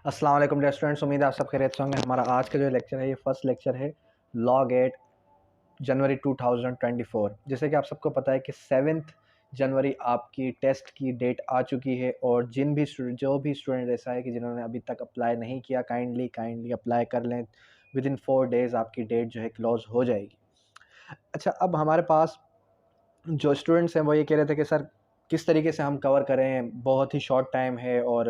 अस्सलाम वालेकुम dear students, उम्मीद है आप सब खैरियत से होंगे। हमारा आज का जो लेक्चर है ये फर्स्ट लेक्चर है लॉग एट जनवरी 2024। जैसे कि आप सबको पता है कि 7 जनवरी आपकी टेस्ट की डेट आ चुकी है और जो भी स्टूडेंट ऐसा है कि जिन्होंने अभी तक अप्लाई नहीं किया, काइंडली अप्लाई कर लें। विद इन 4 डेज़ आपकी डेट जो है क्लोज हो जाएगी। अच्छा, अब हमारे पास जो स्टूडेंट्स हैं वो ये कह रहे थे कि सर किस तरीके से हम कवर करें, बहुत ही शॉर्ट टाइम है और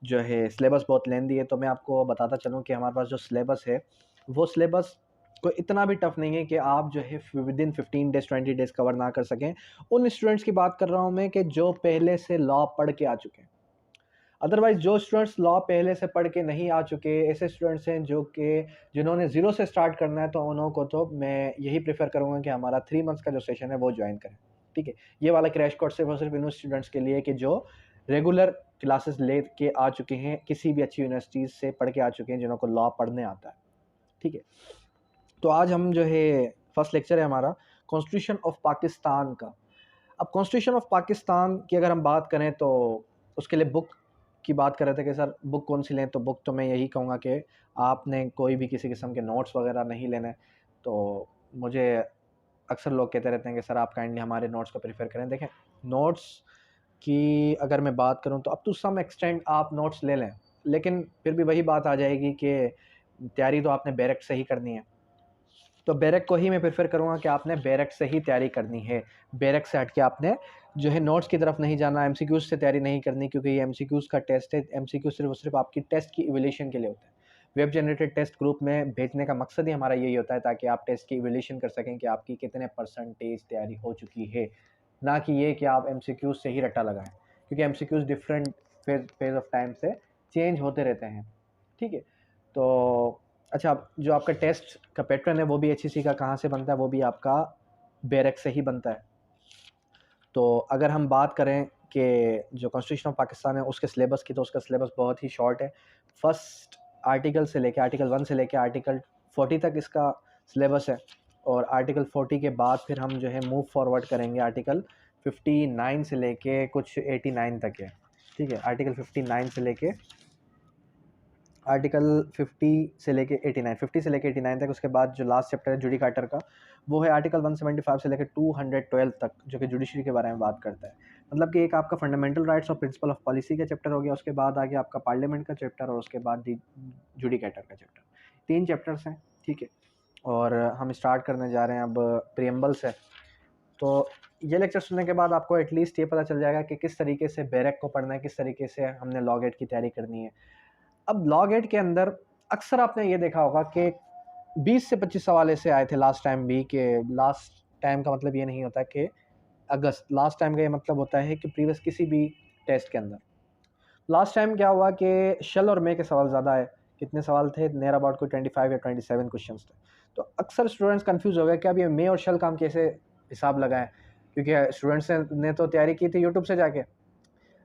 जो है सिलेबस बहुत लेंदी है। तो मैं आपको बताता चलूँ कि हमारे पास जो सिलेबस है वो सिलेबस कोई इतना भी टफ नहीं है कि आप जो है with in 15 days 20 days cover ना कर सकें। उन स्टूडेंट्स की बात कर रहा हूँ मैं कि जो पहले से लॉ पढ़ के आ चुके हैं। अदरवाइज़ जो स्टूडेंट्स लॉ पहले से पढ़ के नहीं आ चुके, ऐसे स्टूडेंट्स हैं जिन्होंने ज़ीरो से स्टार्ट करना है, तो उन्हों को तो मैं यही प्रेफर करूँगा कि हमारा 3 मंथ्स का जो सेशन है वो ज्वाइन करें। ठीक है, ये वाला क्रैश कोर्स सिर्फ और सिर्फ इन स्टूडेंट्स के लिए कि जो रेगुलर क्लासेस ले के आ चुके हैं, किसी भी अच्छी यूनिवर्सिटीज़ से पढ़ के आ चुके हैं, जिन्हों को लॉ पढ़ने आता है। ठीक है, तो आज हम जो है फर्स्ट लेक्चर है हमारा कॉन्स्टिट्यूशन ऑफ पाकिस्तान का। अब कॉन्स्टिट्यूशन ऑफ पाकिस्तान की अगर हम बात करें तो उसके लिए बुक की बात कर रहे थे कि सर बुक कौन सी लें। तो बुक तो मैं यही कहूँगा कि आपने कोई भी किसी किस्म के नोट्स वगैरह नहीं लेने। तो मुझे अक्सर लोग कहते रहते हैं कि सर आप काइंडली हमारे नोट्स को प्रेफर करें। देखें, नोट्स की अगर मैं बात करूं तो अप टू सम एक्सटेंड आप नोट्स ले लें, लेकिन फिर भी वही बात आ जाएगी कि तैयारी तो आपने बैरक से ही करनी है। तो बैरक को ही मैं प्रेफर करूँगा कि आपने बैरक से ही तैयारी करनी है। बैरक से हट के आपने जो है नोट्स की तरफ नहीं जाना, एमसीक्यूज़ से तैयारी नहीं करनी, क्योंकि ये एमसीक्यूज़ का टेस्ट है। एमसीक्यू सिर्फ और सिर्फ आपकी टेस्ट की इवैल्यूएशन के लिए होता है। वेब जनरेटेड टेस्ट ग्रुप में भेजने का मकसद ही हमारा यही होता है ताकि आप टेस्ट की इवैल्यूएशन कर सकें कि आपकी कितने परसेंटेज तैयारी हो चुकी है, ना कि ये कि आप एमसीक्यूज़ से ही रट्टा लगाएं, क्योंकि MCQs different phase of time से चेंज होते रहते हैं। ठीक है, तो अच्छा, अब जो आपका टेस्ट का पैटर्न है वो भी एचईसी का कहाँ से बनता है, वो भी आपका बैरक से ही बनता है। तो अगर हम बात करें कि जो कॉन्स्टिट्यूशन ऑफ पाकिस्तान है उसके सिलेबस की, तो उसका सिलेबस बहुत ही शॉर्ट है। फर्स्ट आर्टिकल से लेके आर्टिकल 1 से लेके आर्टिकल 40 तक इसका सिलेबस है, और आर्टिकल 40 के बाद फिर हम जो है मूव फॉरवर्ड करेंगे आर्टिकल 59 से लेके कुछ 89 तक है। ठीक है, आर्टिकल 59 से लेके आर्टिकल 50 से लेके 89 तक। उसके बाद जो लास्ट चैप्टर है जुडिकाटर का, वो है आर्टिकल 175 से लेकर 212 तक, जो कि जुडिशरी के बारे में बात करता है। मतलब कि एक आपका फंडामेंटल राइट्स और प्रिंसिपल ऑफ पॉलिसी का चैप्टर हो गया, उसके बाद आ गया आपका पार्लियामेंट का चैप्टर, और उसके बाद जुडिकेटर का चैप्टर। 3 चैप्टर्स हैं। ठीक है, और हम स्टार्ट करने जा रहे हैं अब प्रियम्बल से। तो ये लेक्चर सुनने के बाद आपको एटलीस्ट ये पता चल जाएगा कि किस तरीके से बैरक को पढ़ना है, किस तरीके से हमने लॉ गेट की तैयारी करनी है। अब लॉ गेट के अंदर अक्सर आपने ये देखा होगा कि 20 से 25 सवाल ऐसे आए थे लास्ट टाइम भी, कि लास्ट टाइम का मतलब ये नहीं होता कि अगस्त, लास्ट टाइम का ये मतलब होता है कि प्रीवियस किसी भी टेस्ट के अंदर। लास्ट टाइम क्या हुआ कि शल और मे के सवाल ज़्यादा आए। कितने सवाल थे? नियर अबाउट कोई 25 या 27 क्वेश्चन थे। तो अक्सर स्टूडेंट्स कंफ्यूज हो गए कि अब ये मे और शल का हम कैसे हिसाब लगाएं, क्योंकि स्टूडेंट्स ने तो तैयारी की थी यूट्यूब से जाके,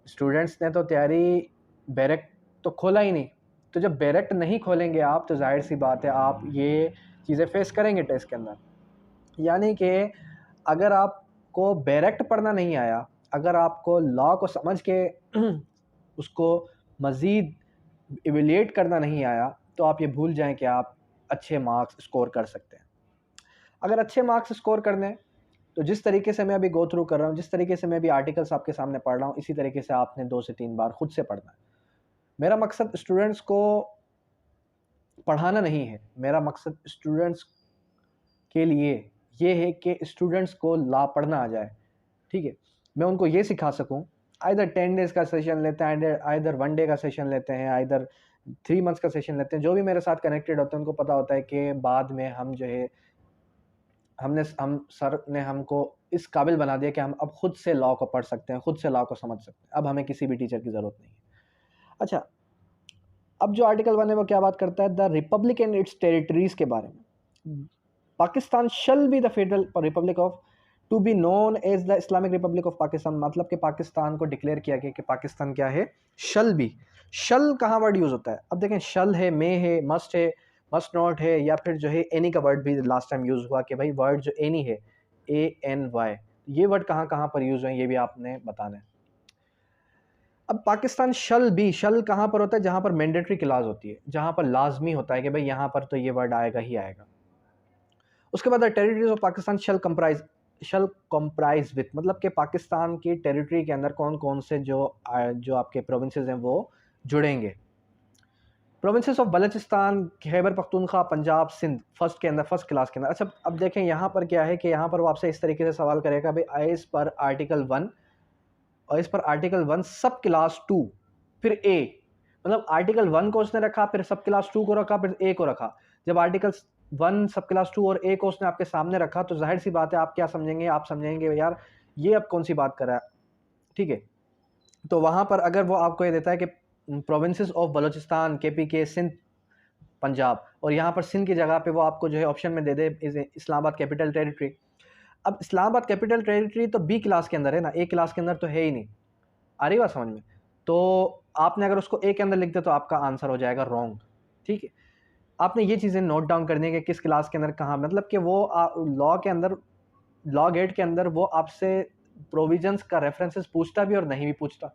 स्टूडेंट्स ने तो तैयारी बैरक तो खोला ही नहीं। तो जब बैरक नहीं खोलेंगे आप, तो जाहिर सी बात है आप ये चीज़ें फेस करेंगे टेस्ट के अंदर। यानी कि अगर आपको बैरक पढ़ना नहीं आया, अगर आपको लॉ को समझ के उसको मज़ीद इवेल्युएट करना नहीं आया, तो आप ये भूल जाएं कि आप अच्छे मार्क्स स्कोर कर सकते हैं। अगर अच्छे मार्क्स स्कोर करने, तो जिस तरीके से मैं अभी गो थ्रू कर रहा हूँ, जिस तरीके से मैं अभी आर्टिकल्स आपके सामने पढ़ रहा हूँ, इसी तरीके से आपने 2 से 3 बार खुद से पढ़ना है। मेरा मकसद स्टूडेंट्स को पढ़ाना नहीं है, मेरा मकसद स्टूडेंट्स के लिए ये है कि स्टूडेंट्स को लॉ पढ़ना आ जाए। ठीक है, मैं उनको ये सिखा सकूं। आइदर 10 डेज़ का सेशन लेते हैं, आइदर 1 डे का सेशन लेते हैं, आइदर 3 मंथ्स का सेशन लेते हैं। जो भी मेरे साथ कनेक्टेड होते हैं उनको पता होता है कि बाद में हम जो है हम सर ने हमको इस काबिल बना दिया कि हम अब खुद से लॉ को पढ़ सकते हैं, खुद से लॉ को समझ सकते हैं। अब हमें किसी भी टीचर की ज़रूरत नहीं है। अच्छा, अब जो आर्टिकल 1 है वो क्या बात करता है? The republic and its territories के बारे में। Pakistan shall be the federal republic of to be known as the Islamic republic of Pakistan. मतलब कि पाकिस्तान को डिक्लेयर किया गया कि पाकिस्तान क्या है? शल बी। शल कहाँ वर्ड यूज़ होता है? अब देखें, शल है, मे है, मस्ट नॉट है, या फिर जो है एनी का वर्ड भी लास्ट टाइम यूज़ हुआ कि भाई वर्ड जो एनी है, ANY, ये वर्ड कहाँ कहाँ पर यूज़ हुए ये भी आपने बताना है। अब पाकिस्तान शल कहाँ पर होता है? जहाँ पर मैंडेटरी क्लॉज होती है, जहाँ पर लाजमी होता है कि भाई यहाँ पर तो ये वर्ड आएगा ही आएगा। उसके बाद territories of Pakistan shall comprise with, मतलब कि पाकिस्तान की टेरिटरी के अंदर कौन कौन से जो आपके प्रोविंसेस हैं वो जुड़ेंगे। Provinces of Balochistan, Khyber Pakhtunkhwa, Punjab, Sindh first class के अंदर। अच्छा, अब देखें यहाँ पर क्या है कि यहाँ पर वो आपसे इस तरीके से सवाल करेगा भाई एज पर आर्टिकल 1 और इस पर आर्टिकल 1 सब क्लास 2 फिर ए, मतलब आर्टिकल 1 को उसने रखा, फिर सब क्लास 2 को रखा, फिर ए को रखा। जब आर्टिकल 1 सब क्लास 2 और ए को उसने आपके सामने रखा तो जाहिर सी बात है आप क्या समझेंगे, आप समझेंगे यार ये अब कौन सी बात कर रहा है, ठीक है। तो वहां पर अगर वो आपको ये देता है कि provinces of Balochistan, KPK, Sindh, Punjab, और यहाँ पर सिंध की जगह पे वो आपको जो है ऑप्शन में दे दे इस्लामाबाद कैपिटल टेरिटरी। अब इस्लामाबाद कैपिटल टेरिटरी तो बी क्लास के अंदर है ना, ए क्लास के अंदर तो है ही नहीं। आ रही बात समझ में? तो आपने अगर उसको ए के अंदर लिख दिया तो आपका आंसर हो जाएगा रॉन्ग, ठीक है। आपने ये चीज़ें नोट डाउन करनी है कि किस क्लास के अंदर कहाँ, मतलब कि वो लॉ के अंदर, लॉ गेट के अंदर वो आपसे प्रोविजंस का रेफरेंसेस पूछता भी और नहीं भी पूछता।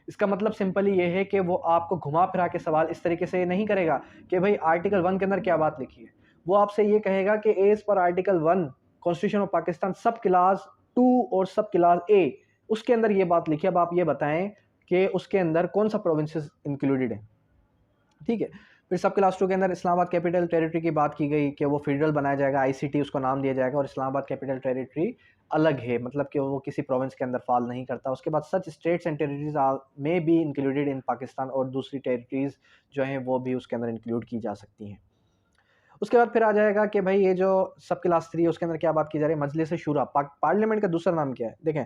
इसका मतलब सिंपली ये है कि वो आपको घुमा फिरा के सवाल इस तरीके से नहीं करेगा कि भाई आर्टिकल 1 के अंदर क्या बात लिखी है। वो आपसे ये कहेगा कि as per article 1 constitution of Pakistan सब क्लास 2 और सब क्लास ए, उसके अंदर ये बात लिखी है। अब आप ये बताएं कि उसके अंदर कौन सा प्रोविंसेस इंक्लूडेड है, ठीक है। फिर सब क्लास 2 के अंदर इस्लामाबाद कैपिटल टेरिटरी की बात की गई कि वो फेडरल बनाया जाएगा, आईसीटी उसको नाम दिया जाएगा, और इस्लामाबाद कैपिटल टेरिटरी अलग है, मतलब कि वो किसी प्रोविंस के अंदर फॉल नहीं करता। उसके बाद सच स्टेट्स एंड टेरिटरीज में बी इंक्लूडेड इन पाकिस्तान, और दूसरी टेरिटरीज जो हैं वो भी उसके अंदर इंक्लूड की जा सकती हैं। उसके बाद फिर आ जाएगा कि भाई ये जो सब क्लास 3 है उसके अंदर क्या बात की जा रही है, मजलिस शूरा, पार्लियामेंट का दूसरा नाम क्या है। देखें,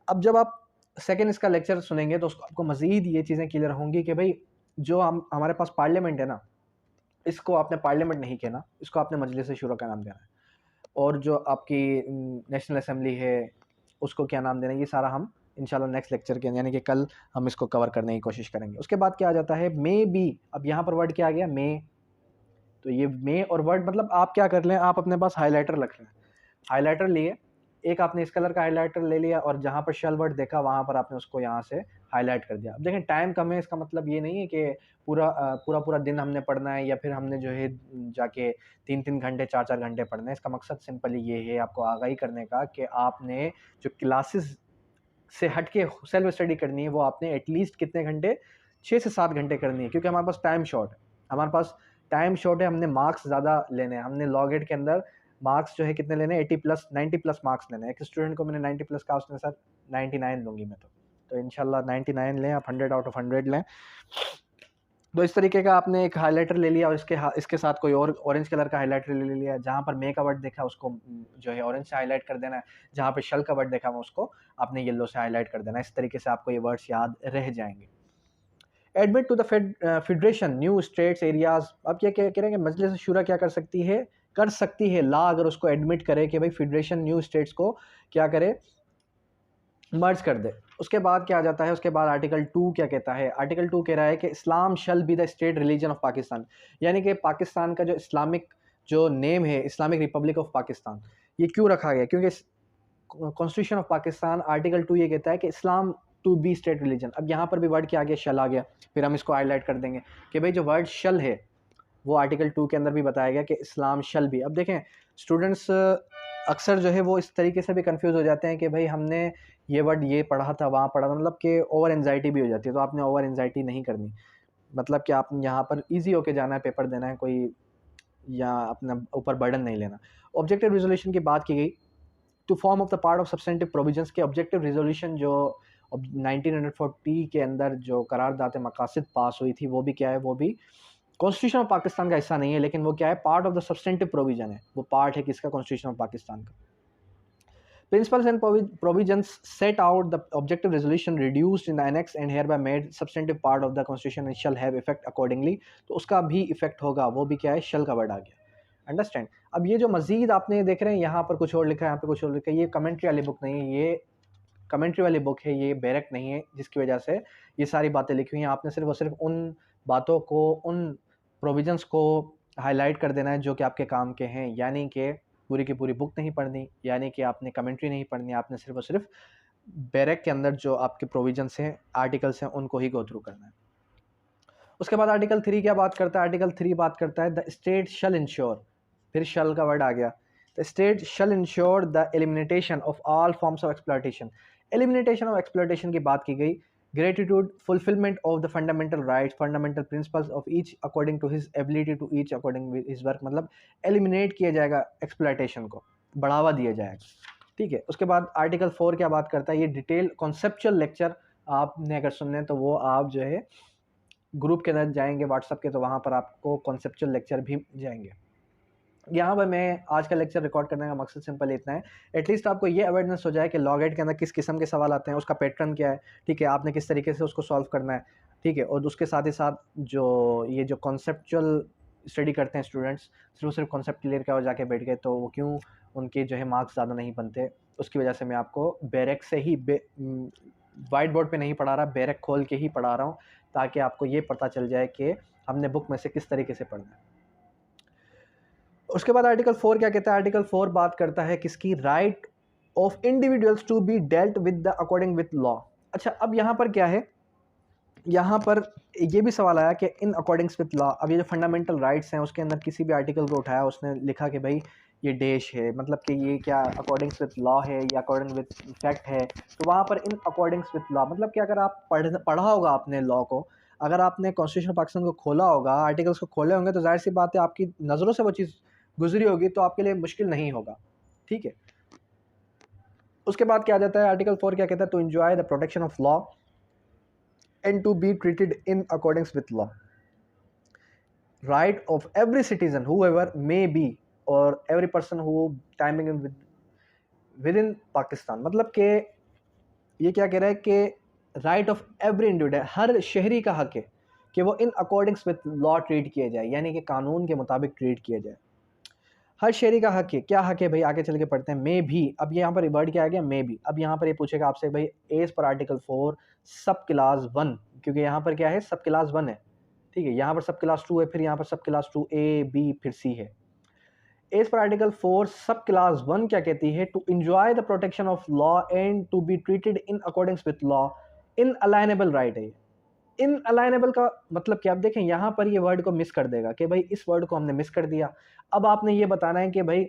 अब जब आप सेकेंड इसका लेक्चर सुनेंगे तो उसको आपको मजीद ये चीज़ें क्लियर होंगी कि भाई जो हम हमारे पास पार्लियामेंट है ना, इसको आपने पार्लियामेंट नहीं कहना, इसको आपने मजलिस शूरा का नाम देना है। और जो आपकी नेशनल असेंबली है उसको क्या नाम देना है, ये सारा हम इंशाल्लाह नेक्स्ट लेक्चर के यानी कि कल हम इसको कवर करने की कोशिश करेंगे। उसके बाद क्या आ जाता है, मे बी। अब यहाँ पर वर्ड क्या आ गया, मे। तो ये मे और वर्ड, मतलब आप क्या कर लें, आप अपने पास हाईलाइटर रख लें। हाईलाइटर लिए, एक आपने इस कलर का हाईलाइटर ले लिया और जहाँ पर शेल वर्ड देखा वहाँ पर आपने उसको यहाँ से हाईलाइट कर दिया। अब देखें टाइम कम है, इसका मतलब ये नहीं है कि पूरा दिन हमने पढ़ना है या फिर हमने जो है जाके 3-3 घंटे 4-4 घंटे पढ़ना है। इसका मकसद सिंपली ये है आपको आगाही करने का कि आपने जो क्लासेस से हट के सेल्फ स्टडी करनी है वो आपने एटलीस्ट कितने घंटे, 6 से 7 घंटे करनी है, क्योंकि हमारे पास टाइम शॉर्ट है। हमारे पास टाइम शॉर्ट है, हमने मार्क्स ज़्यादा लेने हैं। हमने लॉ गेट के अंदर मार्क्स जो है कितने लेने हैं, 80 प्लस 90 प्लस मार्क्स लेने हैं। एक स्टूडेंट को मैंने 90 प्लस कहा, उसने सर 99 लूँगी मैं तो इंशाल्लाह 99 लें, आप 100 आउट ऑफ 100 लें। तो इस तरीके का आपने एक हाइलाइटर ले लिया और इसके साथ कोई और ऑरेंज कलर का हाइलाइटर ले लिया। जहाँ पर मे का वर्ड देखा उसको जो है ऑरेंज से हाईलाइट कर देना है, जहाँ पे शल का वर्ड देखा हुआ उसको आपने येलो से हाईलाइट कर देना है। इस तरीके से आपको ये वर्ड्स याद रह जाएंगे। Admit to the federation new states areas. अब क्या कह रहे हैं, मजलिस शूरा क्या कर सकती है ला अगर उसको एडमिट करे कि भाई फेडरेशन न्यू स्टेट्स को क्या करे, मर्ज कर दे। उसके बाद क्या आ जाता है, उसके बाद आर्टिकल 2 क्या कहता है, आर्टिकल 2 कह रहा है कि Islam shall be the state religion of Pakistan, यानी कि पाकिस्तान का जो इस्लामिक जो नेम है इस्लामिक रिपब्लिक ऑफ पाकिस्तान, ये क्यों रखा गया, क्योंकि कॉन्स्टिट्यूशन ऑफ पाकिस्तान आर्टिकल 2 ये कहता है कि इस्लाम टू बी स्टेट रिलीजन। अब यहाँ पर भी वर्ड क्या आ गया, शल आ गया। फिर हम इसको हाईलाइट कर देंगे कि भाई जो वर्ड शल है वो आर्टिकल 2 के अंदर भी बताया गया कि इस्लाम शल भी। अब देखें स्टूडेंट्स अक्सर जो है वो इस तरीके से भी कंफ्यूज हो जाते हैं कि भाई हमने ये वर्ड ये पढ़ा था वहाँ पढ़ा था, मतलब कि ओवर एंजाइटी भी हो जाती है। तो आपने ओवर एंजाइटी नहीं करनी, मतलब कि आप यहाँ पर ईजी होके जाना है, पेपर देना है, कोई या अपना ऊपर बर्डन नहीं लेना। ऑब्जेक्टिव रिजोल्यूशन की बात की गई, to form of the part of substantive provisions के ऑब्जेक्टिव रिजोल्यूशन जो 1940 के अंदर जो करारदाद मकासद पास हुई थी वो भी क्या है, वो भी कॉन्स्टिट्यूशन ऑफ पाकिस्तान का हिस्सा नहीं है, लेकिन वो क्या है, part of the substantive provision है। वो पार्ट है किसका, कॉन्स्टिट्यूशन ऑफ पाकिस्तान का। Principles and provisions set out the objective resolution reduced in the annex and hereby made substantive part of the constitution and shall have effect accordingly। तो उसका भी effect होगा, वो भी क्या है, शल का वर्ड आ गया। अंडरस्टैंड। अब ये जो मजीद आपने देख रहे हैं यहाँ पर कुछ और लिखा है, यहाँ पर कुछ और लिखा है, ये कमेंट्री वाली बुक नहीं है, ये कमेंट्री वाली बुक है, ये बैरक नहीं है, जिसकी वजह से ये सारी बातें लिखी हुई हैं। आपने सिर्फ और सिर्फ उन बातों को, उन प्रोविजंस को हाईलाइट कर देना है जो कि आपके काम के हैं, यानी कि पूरी की पूरी बुक नहीं पढ़नी, यानी कि आपने कमेंट्री नहीं पढ़नी, आपने सिर्फ और सिर्फ बैरक के अंदर जो आपके प्रोविजंस हैं, आर्टिकल्स हैं, उनको ही गो थ्रू करना है। उसके बाद आर्टिकल 3 क्या बात करता है? आर्टिकल 3 बात करता है द स्टेट शल इंश्योर, फिर शल का वर्ड आ गया, the state shall ensure the elimination of all forms of exploitation. Elimination of exploitation की बात की गई। Gratitude, fulfilment of the fundamental rights, fundamental principles of each according to his ability to each according with his work, मतलब eliminate किया जाएगा exploitation को, बढ़ावा दिया जाएगा। ठीक है। उसके बाद आर्टिकल 4 क्या बात करता है? ये डिटेल कॉन्सेप्चुअल लेक्चर आपने अगर सुनने तो वो आप जो है ग्रुप के अंदर जाएंगे व्हाट्सएप के, तो वहाँ पर आपको कॉन्सेप्चुअल लेक्चर भी जाएंगे। यहाँ पर मैं आज का लेक्चर रिकॉर्ड करने का मकसद सिंपल इतना है, एटलीस्ट आपको ये अवेयरनेस हो जाए कि लॉ गेट के अंदर किस किस्म के सवाल आते हैं, उसका पैटर्न क्या है, ठीक है, आपने किस तरीके से उसको सॉल्व करना है, ठीक है। और उसके साथ ही साथ जो ये जो कॉन्सेप्चुअल स्टडी करते हैं स्टूडेंट्स, सिर्फ कॉन्सेप्ट क्लियर किया और जाके बैठ गए, तो वो क्यों उनके जो है मार्क्स ज़्यादा नहीं बनते, उसकी वजह से मैं आपको बैरक से ही वाइट बोर्ड पे नहीं पढ़ा रहा, बैरक खोल के ही पढ़ा रहा हूँ, ताकि आपको ये पता चल जाए कि हमने बुक में से किस तरीके से पढ़ना है। उसके बाद आर्टिकल 4 क्या कहता है? आर्टिकल 4 बात करता है किसकी? Right of individuals to be dealt with the according with law. अच्छा, अब यहाँ पर क्या है? यहाँ पर ये भी सवाल आया कि इन अकॉर्डिंग्स विद लॉ, अब ये जो फंडामेंटल राइट्स हैं उसके अंदर किसी भी आर्टिकल को उठाया, उसने लिखा कि भाई ये डैश है, मतलब कि ये क्या अकॉर्डिंग्स विद लॉ है या अकॉर्डिंग विद फैक्ट है, तो वहाँ पर इन अकॉर्डिंग्स विद लॉ मतलब कि अगर आप पढ़ा होगा आपने लॉ को, अगर आपने कॉन्स्टिट्यूशन पाकिस्तान को खोला होगा, आर्टिकल्स को खोले होंगे, तो जाहिर सी बात है आपकी नज़रों से वो चीज़ गुजरी होगी, तो आपके लिए मुश्किल नहीं होगा। ठीक है। उसके बाद क्या आ जाता है? आर्टिकल 4 क्या कहता है? To enjoy the protection of law and to be treated in accordance with law, right of every citizen whoever may be or every person who timing in within Pakistan, मतलब कि ये क्या कह रहा है कि राइट ऑफ एवरी इंडिविजुअल, हर शहरी का हक है कि वो इन अकॉर्डिंग्स विद लॉ ट्रीट किया जाए, यानी कि कानून के मुताबिक ट्रीट किया जाए। हर शहरी का हक है। क्या हक है भाई? आगे चल के पढ़ते हैं। मे भी, अब यहाँ पर वर्ड क्या आ गया? मे भी। अब यहाँ पर ये पूछेगा आपसे भाई एज पर आर्टिकल 4 सब क्लास 1, क्योंकि यहाँ पर क्या है? सब क्लास 1 है, ठीक है। यहाँ पर सब क्लास 2 है, फिर यहाँ पर सब क्लास 2 ए बी फिर सी है। एज पर आर्टिकल 4 सब क्लास 1 क्या कहती है? To enjoy the protection of law and to be treated in accordings with law, inalienable राइट है। इन अलाइनेबल का मतलब क्या? आप देखें यहाँ पर ये वर्ड को मिस कर देगा कि भाई इस वर्ड को हमने मिस कर दिया। अब आपने ये बताना है कि भाई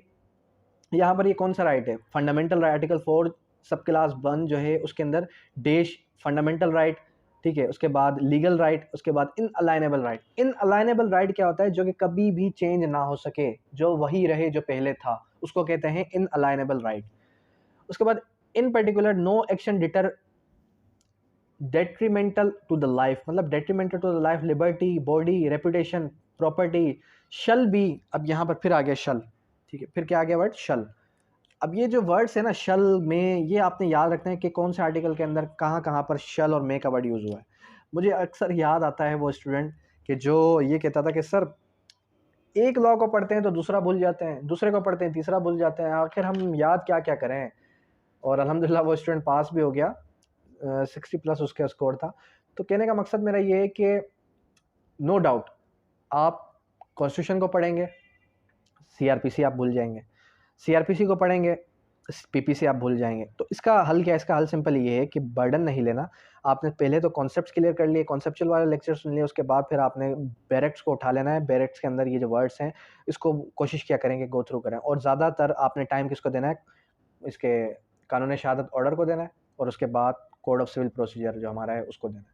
यहाँ पर ये कौन सा राइट है? Fundamental right. आर्टिकल 4 सब क्लास 1 जो है उसके अंदर डैश फंडामेंटल राइट, ठीक है, उसके बाद लीगल राइट, उसके बाद इन अलाइनेबल राइट। इन अलाइनेबल राइट क्या होता है? जो कि कभी भी चेंज ना हो सके, जो वही रहे जो पहले था, उसको कहते हैं इन अलाइनेबल राइट। उसके बाद in particular no action detrimental to the life, मतलब detrimental to the life, liberty, body, reputation, property, shall be. अब यहाँ पर फिर आ गया शल, ठीक है, फिर क्या आ गया वर्ड? शल। अब ये जो वर्ड्स है ना शल में, ये आपने याद रखना है कि कौन से आर्टिकल के अंदर कहाँ कहाँ पर शल और मे का वर्ड यूज़ हुआ है। मुझे अक्सर याद आता है वो स्टूडेंट कि जो ये कहता था कि सर एक लॉ को पढ़ते हैं तो दूसरा भूल जाते हैं, दूसरे को पढ़ते हैं तीसरा भूल जाते हैं, आखिर हम याद क्या क्या करें। और अल्हम्दुलिल्लाह वो स्टूडेंट पास भी हो गया, 60+ उसका स्कोर था। तो कहने का मकसद मेरा ये है कि नो डाउट आप कॉन्स्टिट्यूशन को पढ़ेंगे, सीआरपीसी आप भूल जाएंगे, सीआरपीसी को पढ़ेंगे, पीपीसी आप भूल जाएंगे। तो इसका हल क्या है? इसका हल सिंपल ये है कि बर्डन नहीं लेना। आपने पहले तो कॉन्सेप्ट्स क्लियर कर लिए, कॉन्सेप्चुअल वाले लेक्चर सुन लिए, उसके बाद फिर आपने बैरेक्ट्स को उठा लेना है। बैरेक्ट्स के अंदर ये जो वर्ड्स हैं इसको कोशिश क्या करेंगे गो थ्रू करें, और ज़्यादातर आपने टाइम किसको देना है? इसके कानून शहादत ऑर्डर को देना है, और उसके बाद कोड ऑफ सिविल प्रोसीजर जो हमारा है उसको देना है।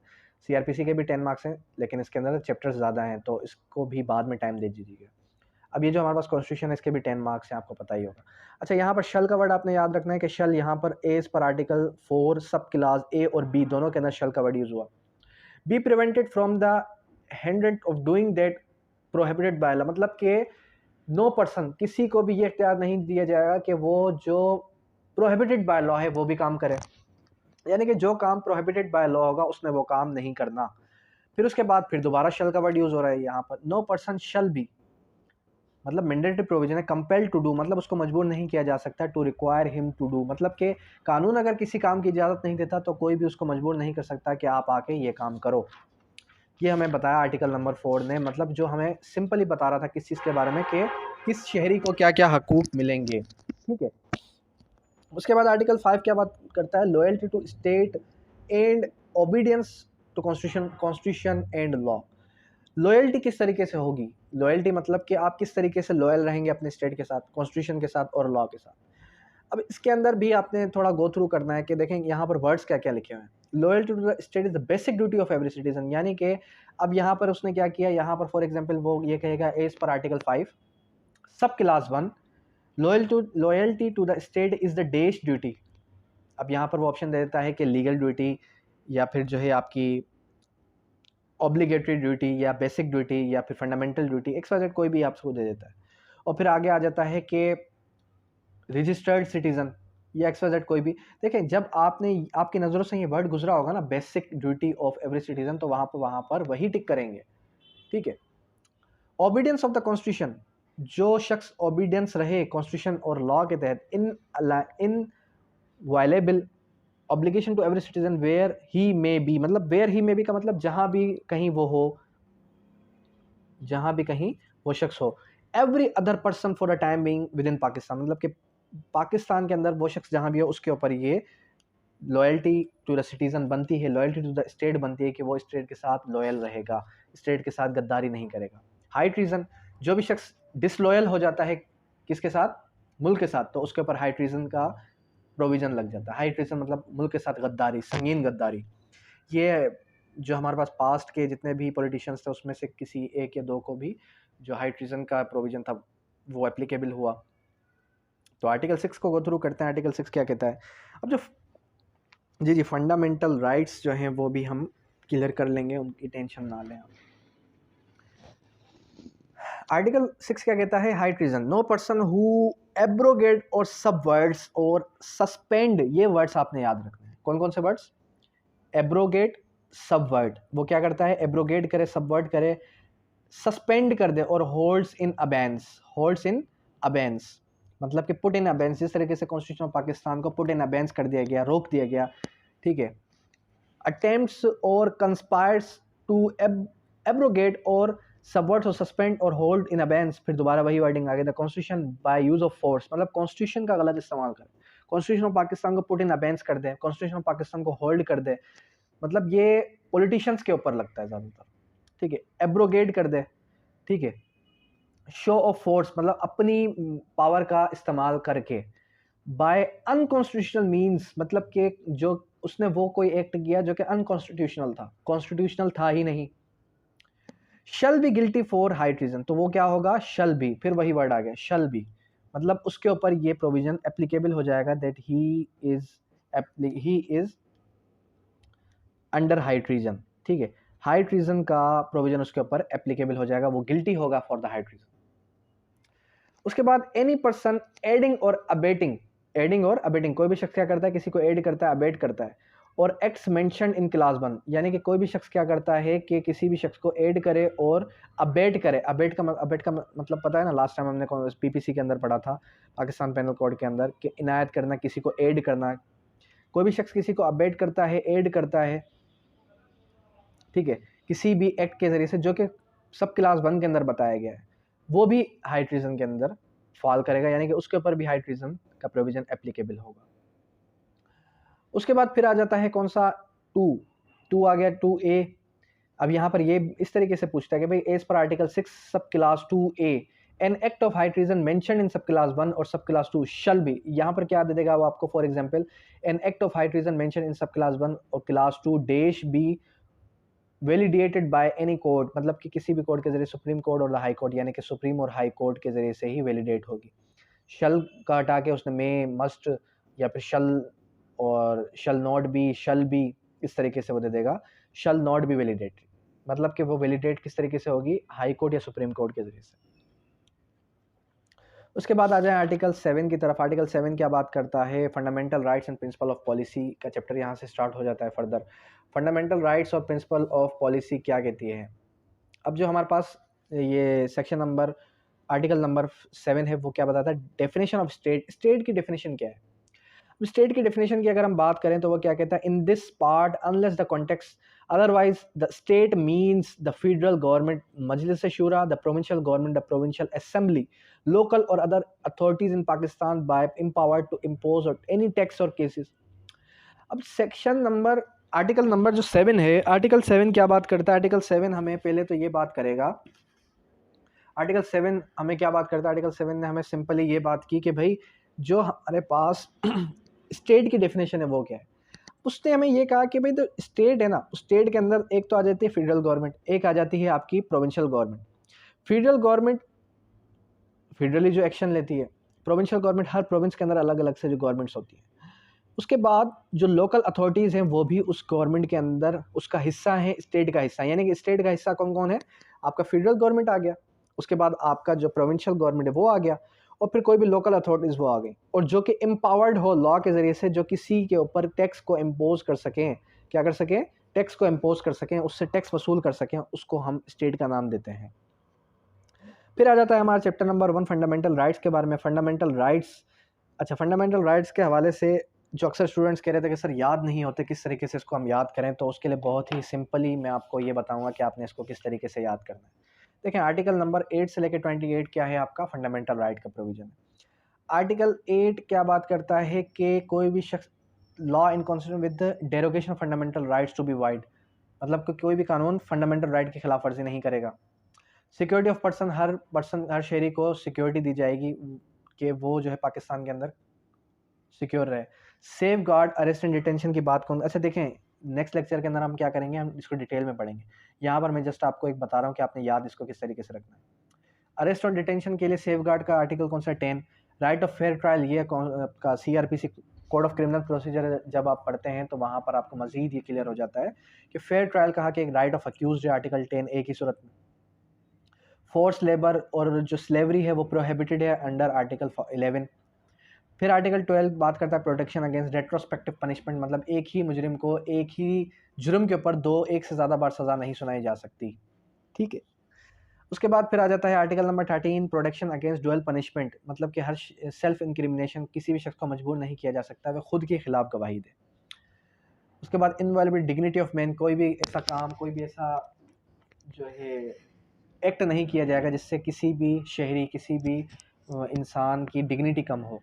सीआरपीसी के भी 10 मार्क्स हैं, लेकिन इसके अंदर चैप्टर्स ज़्यादा हैं, तो इसको भी बाद में टाइम दे दीजिएगा। अब ये जो हमारे पास कॉन्स्टिट्यूशन है इसके भी 10 मार्क्स हैं, आपको पता ही होगा। अच्छा, यहाँ पर शल का वर्ड आपने याद रखना है कि शल यहाँ पर एज पर आर्टिकल 4 सब क्लास ए और बी दोनों के अंदर शल का वर्ड यूज़ हुआ। Be prevented from the handed of doing that prohibited by law, मतलब कि नो पर्सन, किसी को भी ये इख्तियार नहीं दिया जाएगा कि वो जो प्रोहिबिटेड बाय लॉ है वो भी काम करे, यानी कि जो काम प्रोहिबिटेड बाय लॉ होगा उसने वो काम नहीं करना। फिर उसके बाद फिर दोबारा शल का वर्ड यूज़ हो रहा है यहाँ पर। नो पर्सन शल बी, मतलब मैंडेटरी प्रोविजन है। कंपेल टू डू, मतलब उसको मजबूर नहीं किया जा सकता। To require him to do, मतलब कि कानून अगर किसी काम की इजाज़त नहीं देता तो कोई भी उसको मजबूर नहीं कर सकता कि आप आके ये काम करो। ये हमें बताया आर्टिकल नंबर 4 ने, मतलब जो हमें सिंपली बता रहा था किस चीज़ के बारे में कि किस शहरी को क्या क्या हकूक़ मिलेंगे। ठीक है। उसके बाद आर्टिकल 5 क्या बात करता है, loyalty to state and obedience to constitution and law. Loyalty किस तरीके से होगी, लॉयल्टी मतलब कि आप किस तरीके से लॉयल रहेंगे अपने स्टेट के साथ, कॉन्स्टिट्यूशन के साथ और लॉ के साथ। अब इसके अंदर भी आपने थोड़ा गो थ्रू करना है कि देखें यहाँ पर वर्ड्स क्या क्या लिखे हुए हैं। Loyalty to the state is the basic duty of every citizen, यानी कि अब यहाँ पर उसने क्या किया, यहाँ पर फॉर एग्जाम्पल वो ये कहेगा as per article 5 sub clause 1 loyalty to the state is the dash duty. अब यहाँ पर वो ऑप्शन दे देता है कि लीगल ड्यूटी या फिर जो है आपकी ऑब्लिगेटरी ड्यूटी या बेसिक ड्यूटी या फिर फंडामेंटल ड्यूटी, XYZ कोई भी आपको दे देता है। और फिर आगे आ जाता है कि रजिस्टर्ड सिटीजन या XYZ कोई भी। देखें जब आपने आपकी नज़रों से ये वर्ड गुजरा होगा ना, basic duty of every citizen, तो वहाँ पर वही टिक करेंगे, ठीक है। ओबीडियंस ऑफ द कॉन्स्टिट्यूशन, जो शख्स ओबीडियंस रहे कॉन्स्टिट्यूशन और लॉ के तहत, inviolable obligation to every citizen where he may be, मतलब वेयर ही मे बी का मतलब जहां भी कहीं वो हो, जहां भी कहीं वो शख्स हो। Every other person for a time being with in Pakistan, मतलब कि पाकिस्तान के अंदर वो शख्स जहां भी हो उसके ऊपर ये लॉयल्टी टू द सिटीजन बनती है, लॉयल्टी टू द स्टेट बनती है कि वो स्टेट के साथ लॉयल रहेगा, स्टेट के साथ गद्दारी नहीं करेगा। हाई ट्रीजन, जो भी शख्स डिसलॉयल हो जाता है किसके साथ, मुल्क के साथ, तो उसके ऊपर हाई ट्रीजन का प्रोविजन लग जाता है। हाई ट्रीजन मतलब मुल्क के साथ गद्दारी, संगीन गद्दारी। ये जो हमारे पास पास्ट के जितने भी पॉलिटिशियंस थे उसमें से किसी एक या दो को भी जो हाई ट्रीजन का प्रोविजन था वो एप्लीकेबल हुआ। तो आर्टिकल 6 को गो थ्रू करते हैं। आर्टिकल 6 क्या कहता है, अब जो जी फंडामेंटल राइट्स जो हैं वो भी हम क्लियर कर लेंगे, उनकी टेंशन ना लें आप। आर्टिकल 6 क्या कहता है, high treason, no person who abrogate or subverts और सस्पेंड, ये वर्ड्स आपने याद रखने हैं। कौन कौन से वर्ड्स, एब्रोगेट, सबवर्ड, वो क्या करता है, एब्रोगेट करे, सबवर्ड करे, सस्पेंड कर दे, और होल्ड्स इन अबेंस, होल्ड्स इन अबेंस मतलब कि पुट इन अबेंस, जिस तरीके से कॉन्स्टिट्यूशन ऑफ पाकिस्तान को पुट इन अबेंस कर दिया गया, रोक दिया गया, ठीक है। अटेम्प्ट्स और कंस्पायर्स टू एब्रोगेट और सबवर्ट और सस्पेंड और होल्ड इन अबेंस, फिर दोबारा वही वर्डिंग आ गया, the constitution by use of force, मतलब कॉन्स्टिट्यूशन का गलत इस्तेमाल करे, कॉन्स्टिट्यूशन ऑफ पाकिस्तान को पुट इन अबेंस कर दे, कॉन्स्टिट्यूशन ऑफ पाकिस्तान को होल्ड कर दे, मतलब ये पॉलिटिशियंस के ऊपर लगता है ज़्यादातर, ठीक है। एब्रोगेट कर दे, ठीक है। शो ऑफ फोर्स मतलब अपनी पावर का इस्तेमाल करके, बाय अनकॉन्स्टिट्यूशनल मीन्स मतलब कि जो उसने वो कोई एक्ट किया जो कि अनकॉन्स्टिट्यूशनल था, कॉन्स्टिट्यूशनल था ही नहीं। शल be guilty for high treason, तो वो क्या होगा, शल बी, फिर वही वर्ड आ गया शल बी, मतलब उसके ऊपर ये प्रोविजन एप्लीकेबल हो जाएगा that he is under high treason, ठीक है। हाई ट्रीजन का प्रोविजन उसके ऊपर एप्लीकेबल हो जाएगा, वो गिल्टी होगा फॉर द हाई ट्रीजन। उसके बाद एनी पर्सन एडिंग और अबेटिंग, एडिंग और अबेटिंग, कोई भी शख्स क्या करता है, किसी को एड करता है, अबेट करता है, और एक्ट्स मेंशन्ड इन क्लास 1, यानी कि कोई भी शख्स क्या करता है कि किसी भी शख्स को एड करे और अबेट करे। अबेट का मतलब पता है ना, लास्ट टाइम हमने PPC के अंदर पढ़ा था, पाकिस्तान पेनल कोड के अंदर, कि इनायत करना, किसी को एड करना। कोई भी शख्स किसी को अबेट करता है, एड करता है, ठीक है, किसी भी एक्ट के जरिए से जो कि सब क्लास 1 के अंदर बताया गया है, वो भी हाई ट्रीजन के अंदर फॉल करेगा, यानी कि उसके ऊपर भी हाई ट्रीजन का प्रोविजन एप्लीकेबल होगा। उसके बाद फिर आ जाता है कौन सा, 2 आ गया 2A। अब यहाँ पर ये इस तरीके से पूछता है कि भाई एज पर आर्टिकल 6 सब class 2A an act of high treason mention in सब क्लास 1 और सब क्लास 2 शल बी, यहाँ पर क्या दे देगा वो आपको, for example an act of high treason mention in सब क्लास 1 और class 2 dash B validated by any court, मतलब कि किसी भी कोर्ट के जरिए, सुप्रीम कोर्ट और द हाई कोर्ट, यानी कि सुप्रीम और हाई कोर्ट के जरिए से ही वैलिडेट होगी। शल का हटा के उसने मे, मस्ट या फिर शल और shall not be, shall B, इस तरीके से वो दे देगा, शल नॉट बी वैलिडेट, मतलब कि वो वैलिडेट किस तरीके से होगी, हाई कोर्ट या सुप्रीम कोर्ट के जरिए से। उसके बाद आ जाए आर्टिकल 7 की तरफ। आर्टिकल 7 क्या बात करता है, fundamental rights and principle of policy का चैप्टर यहाँ से स्टार्ट हो जाता है फर्दर। फंडामेंटल राइट्स और प्रिंसिपल ऑफ पॉलिसी क्या कहती है। अब जो हमारे पास ये सेक्शन नंबर, आर्टिकल नंबर 7 है, वो क्या बताता है, डेफिनेशन ऑफ स्टेट, स्टेट की डेफिनेशन क्या है। स्टेट की डेफिनेशन की अगर हम बात करें तो वो क्या कहता है, in this part unless the context otherwise the state means the federal government, majlis shura, the provincial government, the provincial assembly, local or other authorities in Pakistan by empowered to impose or any tax or cases. अब section number, article number जो 7 है, article 7 क्या बात करता है? Article 7 हमें पहले तो ये बात करेगा, आर्टिकल 7 हमें क्या बात करता है? आर्टिकल 7 ने हमें सिंपली ये बात की कि भाई जो हमारे पास स्टेट की डेफिनेशन है वो क्या है। उसने हमें ये कहा कि भाई तो स्टेट है ना, स्टेट के अंदर एक तो आ जाती है फेडरल गवर्नमेंट, एक आ जाती है आपकी provincial government. Federal government federally जो एक्शन लेती है, प्रोविंशियल गवर्नमेंट हर प्रोविंस के अंदर अलग अलग से जो गवर्नमेंट्स होती है। उसके बाद जो लोकल अथॉरिटीज़ हैं वो भी उस गवर्नमेंट के अंदर उसका हिस्सा है, स्टेट का हिस्सा, यानी कि स्टेट का हिस्सा कौन कौन है? आपका फेडरल गवर्नमेंट आ गया, उसके बाद आपका जो प्रोविंशियल गवर्नमेंट है वो आ गया, और फिर कोई भी लोकल अथॉरिटीज़ वो आ गई, और जो कि एम्पावर्ड हो लॉ के ज़रिए से, जो किसी के ऊपर टैक्स को इम्पोज कर सकें, क्या कर सकें? टैक्स को इम्पोज कर सकें, उससे टैक्स वसूल कर सकें, उसको हम स्टेट का नाम देते हैं। फिर आ जाता है हमारा चैप्टर नंबर 1 फंडामेंटल राइट्स के बारे में। फंडामेंटल राइट्स, अच्छा फंडामेंटल राइट्स के हवाले से जो अक्सर स्टूडेंट्स कह रहे थे कि सर याद नहीं होते, किस तरीके से इसको हम याद करें, तो उसके लिए बहुत ही सिंपली मैं आपको ये बताऊंगा कि आपने इसको किस तरीके से याद करना है। देखें, आर्टिकल नंबर 8 से लेकर 28 क्या है आपका फंडामेंटल राइट का प्रोविजन। आर्टिकल 8 क्या बात करता है कि कोई भी शख्स law in constitution with derogation fundamental rights to be void, मतलब कि कोई भी कानून फंडामेंटल राइट की खिलाफ वर्जी नहीं करेगा। सिक्योरिटी ऑफ पर्सन, हर शहरी को सिक्योरिटी दी जाएगी कि वो जो है पाकिस्तान के अंदर सिक्योर रहे। Safe guard arrest and detention की बात करूँ, अच्छा देखें नेक्स्ट लेक्चर के अंदर हम क्या करेंगे, हम इसको डिटेल में पढ़ेंगे। यहाँ पर मैं जस्ट आपको एक बता रहा हूँ कि आपने याद इसको किस तरीके से रखना है। अरेस्ट और डिटेंशन के लिए सेफ गार्ड का आर्टिकल कौन सा? 10। राइट ऑफ फेयर ट्रायल, ये का CRPC code of criminal procedure जब आप पढ़ते हैं तो वहाँ पर आपको मजीद ये क्लियर हो जाता है कि फेयर ट्रायल कहा कि एक राइट ऑफ अक्यूज है, आर्टिकल 10 ए की सूरत में। फोर्स लेबर और जो स्लेवरी है वो प्रोहिबिटेड है अंडर आर्टिकल 11। फिर आर्टिकल 12 बात करता है प्रोटेक्शन अगेंस्ट रेट्रोस्पेक्टिव पनिशमेंट, मतलब एक ही मुजरिम को एक ही जुर्म के ऊपर एक से ज़्यादा बार सज़ा नहीं सुनाई जा सकती, ठीक है। उसके बाद फिर आ जाता है article number 13 protection against dual punishment, मतलब कि हर सेल्फ इंक्रिमिनेशन, किसी भी शख्स को मजबूर नहीं किया जा सकता वह खुद के खिलाफ गवाही दे। उसके बाद इनवायलेबल डिग्निटी ऑफ मैन, कोई भी ऐसा काम, कोई भी ऐसा जो है एक्ट नहीं किया जाएगा जिससे किसी भी शहरी, किसी भी इंसान की डिग्निटी कम हो।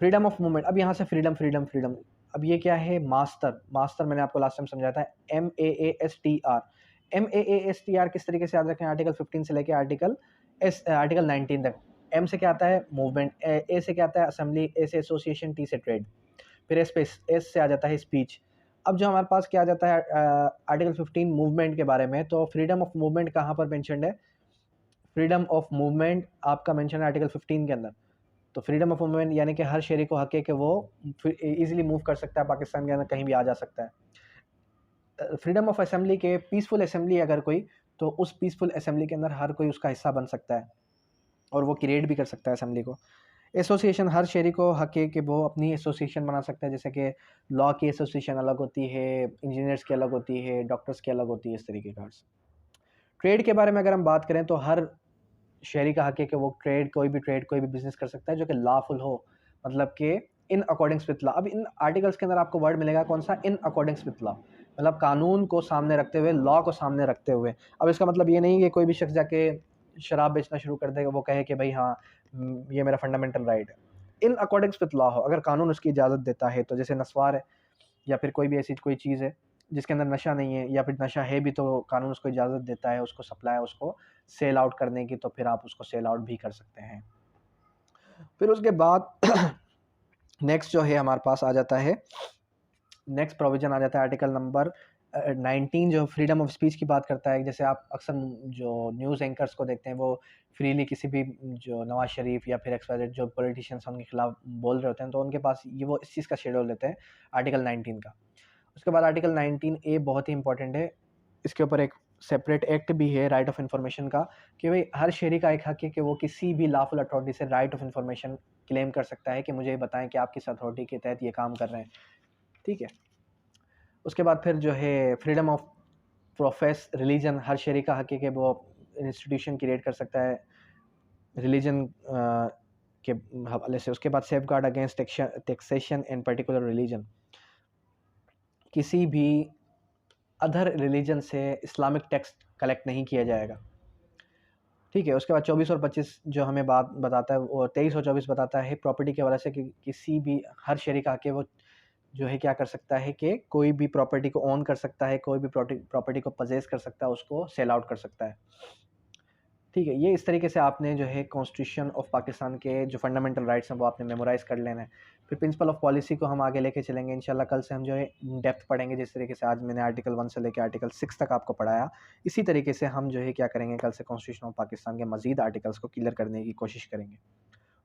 फ्रीडम ऑफ मूवमेंट, अब यहाँ से फ्रीडम फ्रीडम फ्रीडम, अब ये क्या है? मास्टर मैंने आपको लास्ट टाइम समझाया था, MAASTR। MAASTR किस तरीके से याद रखें? आर्टिकल 15 से लेकर आर्टिकल 19 तक। M से क्या आता है? मूवमेंट। A से क्या आता है? असेंबली। A से एसोसिएशन। T से ट्रेड। फिर S से आ जाता है स्पीच। अब जो हमारे पास क्या आ जाता है आर्टिकल 15 मूवमेंट के बारे में, तो फ्रीडम ऑफ मूवमेंट कहाँ पर मेंशन्ड है? फ्रीडम ऑफ मूवमेंट आपका मेंशन है आर्टिकल 15 के अंदर। तो फ्रीडम ऑफ मूवमेंट यानी कि हर शहरी को हक है कि वो इजीली मूव कर सकता है पाकिस्तान के अंदर, कहीं भी आ जा सकता है। फ्रीडम ऑफ असेंबली के, पीसफुल असेंबली अगर कोई, तो उस पीसफुल असेंबली के अंदर हर कोई उसका हिस्सा बन सकता है और वो क्रिएट भी कर सकता है असेंबली को। एसोसिएशन, हर शहरी को हक है कि वो अपनी एसोसिएशन बना सकता है, जैसे कि लॉ की एसोसिएशन अलग होती है, इंजीनियर्स की अलग होती है, डॉक्टर्स की अलग होती है, इस तरीके का। ट्रेड के बारे में अगर हम बात करें तो हर शहरी का हक है कि वो कोई भी बिजनेस कर सकता है जो कि लॉफुल हो, मतलब कि इन अकॉर्डिंग्स विथ लॉ। अब इन आर्टिकल्स के अंदर आपको वर्ड मिलेगा कौन सा? इन अकॉर्डिंग्स विथ लॉ, मतलब कानून को सामने रखते हुए, लॉ को सामने रखते हुए। अब इसका मतलब ये नहीं कि कोई भी शख्स जाके शराब बेचना शुरू कर देगा, वो कहे कि भाई हाँ ये मेरा फंडामेंटल राइट है। इन अकॉर्डिंग्स विथ लॉ हो, अगर कानून उसकी इजाज़त देता है, तो जैसे नस्वार है या फिर कोई भी ऐसी कोई चीज़ है जिसके अंदर नशा नहीं है, या फिर नशा है भी तो कानून उसको इजाज़त देता है उसको सप्लाई, उसको सेल आउट करने की, तो फिर आप उसको सेल आउट भी कर सकते हैं। फिर उसके बाद नेक्स्ट जो है हमारे पास आ जाता है, नेक्स्ट प्रोविजन आ जाता है आर्टिकल नंबर 19 जो फ्रीडम ऑफ स्पीच की बात करता है। जैसे आप अक्सर जो न्यूज़ एंकर्स को देखते हैं वो फ्रीली किसी भी जो नवाज शरीफ या फिर XYZ जो पॉलिटिशियंस उनके खिलाफ बोल रहे होते हैं, तो उनके पास ये वो इस चीज़ का शेड्यूल लेते हैं आर्टिकल 19 का। उसके बाद आर्टिकल 19A बहुत ही इंपॉर्टेंट है, इसके ऊपर एक सेपरेट एक्ट भी है राइट ऑफ इन्फॉर्मेशन का, कि भाई हर शहरी का एक हक है कि वो किसी भी लॉफुल अथॉरिटी से राइट ऑफ इन्फॉर्मेशन क्लेम कर सकता है कि मुझे बताएं कि आप किस अथॉरिटी के तहत ये काम कर रहे हैं, ठीक है। उसके बाद फिर जो है फ्रीडम ऑफ प्रोफेस रिलीजन, हर शहरी का हक है कि वो इंस्टीट्यूशन क्रिएट कर सकता है रिलीजन के हवाले से। उसके बाद safe guard against taxation in particular religion, किसी भी अदर रिलीजन से इस्लामिक टैक्स कलेक्ट नहीं किया जाएगा। ठीक है। उसके बाद 24 और 25 जो हमें बात बताता है, वो 23 और 24 बताता है प्रॉपर्टी के हवाले से कि किसी भी हर शरीक आके वो जो है क्या कर सकता है कि कोई भी प्रॉपर्टी को ओन कर सकता है, कोई भी प्रॉपर्टी को पजेस कर सकता है, उसको सेल आउट कर सकता है। ठीक है। ये इस तरीके से आपने जो है कॉन्स्टिट्यूशन ऑफ पाकिस्तान के जो फंडामेंटल राइट्स हैं वो आपने मेमोराइज़ कर लेना है। फिर प्रिंसिपल ऑफ पॉलिसी को हम आगे लेके चलेंगे इंशाल्लाह। कल से हम जो है डेप्थ पढ़ेंगे, जिस तरीके से आज मैंने आर्टिकल 1 से लेकर आर्टिकल 6 तक आपको पढ़ाया, इसी तरीके से हम जो है क्या करेंगे, कल से कॉन्स्टिट्यूशन ऑफ पाकिस्तान के मजीद आर्टिकल्स को क्लियर करने की कोशिश करेंगे।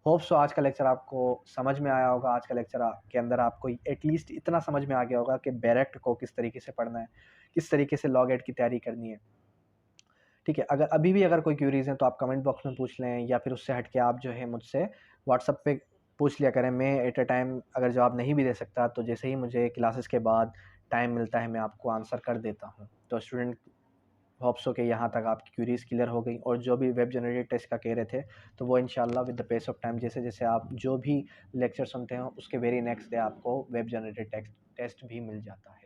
होप सो आज का लेक्चर आपको समझ में आया होगा। आज का लेक्चर के अंदर आपको एटलीस्ट इतना समझ में आ गया होगा कि बैरेक्ट को किस तरीके से पढ़ना है, किस तरीके से लॉ गेट की तैयारी करनी है। ठीक है। अगर अभी भी अगर कोई क्यूरीज हैं तो आप कमेंट बॉक्स में पूछ लें, या फिर उससे हट के आप जो है मुझसे व्हाट्सअप पे पूछ लिया करें। मैं एट अ टाइम अगर जवाब नहीं भी दे सकता तो जैसे ही मुझे क्लासेस के बाद टाइम मिलता है मैं आपको आंसर कर देता हूँ। तो स्टूडेंट, होप्स हो कि यहाँ तक आपकी क्यूरीज क्लियर हो गई, और जो भी वेब जनरेटेड टेस्ट का कह रहे थे तो वो इंशाल्लाह with the pace of time, जैसे जैसे आप जो भी लेक्चर सुनते हो उसके वेरी नेक्स्ट डे आपको वेब जनरेटेड टेस्ट भी मिल जाता है।